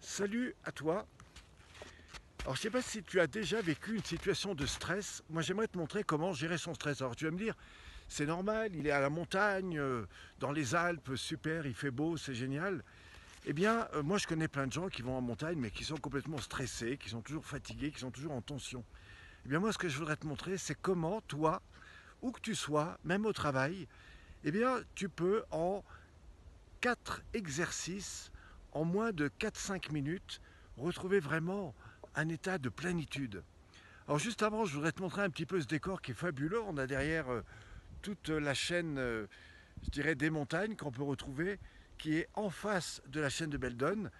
Salut à toi. Alors je ne sais pas si tu as déjà vécu une situation de stress. Moi j'aimerais te montrer comment gérer son stress. Alors tu vas me dire, c'est normal, il est à la montagne, dans les Alpes, super, il fait beau, c'est génial. Eh bien, moi je connais plein de gens qui vont en montagne mais qui sont complètement stressés, qui sont toujours fatigués, qui sont toujours en tension. Eh bien moi ce que je voudrais te montrer, c'est comment toi, où que tu sois, même au travail, eh bien tu peux en 4 exercices, en moins de 4-5 minutes, retrouver vraiment un état de plénitude. Alors juste avant, je voudrais te montrer un petit peu ce décor qui est fabuleux. On a derrière toute la chaîne, je dirais, des montagnes qu'on peut retrouver, qui est en face de la chaîne de Beldon.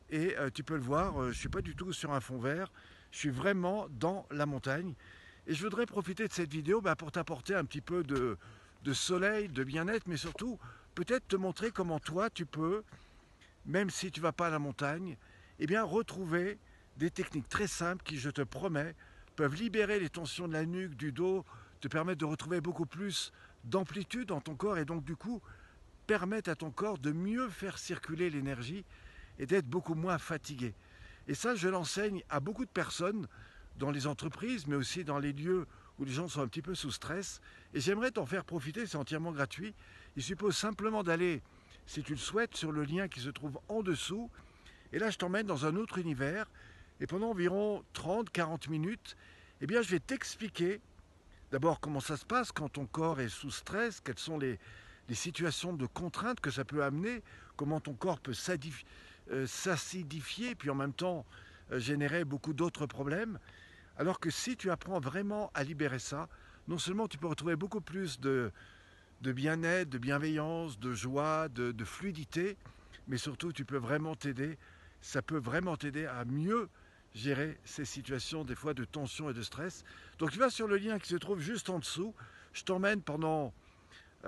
Et tu peux le voir, je ne suis pas du tout sur un fond vert, je suis vraiment dans la montagne. Et je voudrais profiter de cette vidéo pour t'apporter un petit peu de soleil, de bien-être, mais surtout peut-être te montrer comment toi tu peux, même si tu ne vas pas à la montagne, eh bien retrouver des techniques très simples qui, je te promets, peuvent libérer les tensions de la nuque, du dos, te permettre de retrouver beaucoup plus d'amplitude dans ton corps et donc du coup permettre à ton corps de mieux faire circuler l'énergie et d'être beaucoup moins fatigué. Et ça, je l'enseigne à beaucoup de personnes dans les entreprises, mais aussi dans les lieux où les gens sont un petit peu sous stress. Et j'aimerais t'en faire profiter, c'est entièrement gratuit. Il suppose simplement d'aller, si tu le souhaites, sur le lien qui se trouve en dessous. Et là, je t'emmène dans un autre univers. Et pendant environ 30-40 minutes, eh bien, je vais t'expliquer d'abord comment ça se passe quand ton corps est sous stress, quelles sont les situations de contrainte que ça peut amener, comment ton corps peut s'acidifier, puis en même temps générer beaucoup d'autres problèmes. Alors que si tu apprends vraiment à libérer ça, non seulement tu peux retrouver beaucoup plus de bien-être, de bienveillance, de joie, de fluidité, mais surtout tu peux vraiment t'aider, ça peut vraiment t'aider à mieux gérer ces situations des fois de tension et de stress. Donc tu vas sur le lien qui se trouve juste en dessous, je t'emmène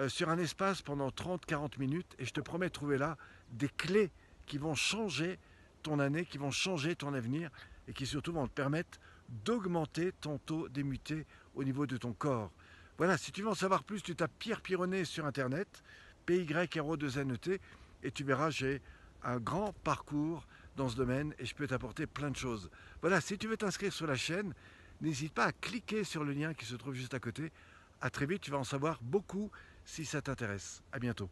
sur un espace pendant 30-40 minutes et je te promets de trouver là des clés qui vont changer ton année, qui vont changer ton avenir et qui surtout vont te permettre d'augmenter ton taux d'immunité au niveau de ton corps. Voilà, si tu veux en savoir plus, tu tapes Pierre Pironnet sur internet, PYRO2NET, et tu verras, j'ai un grand parcours dans ce domaine et je peux t'apporter plein de choses. Voilà, si tu veux t'inscrire sur la chaîne, n'hésite pas à cliquer sur le lien qui se trouve juste à côté. À très vite, tu vas en savoir beaucoup si ça t'intéresse. À bientôt.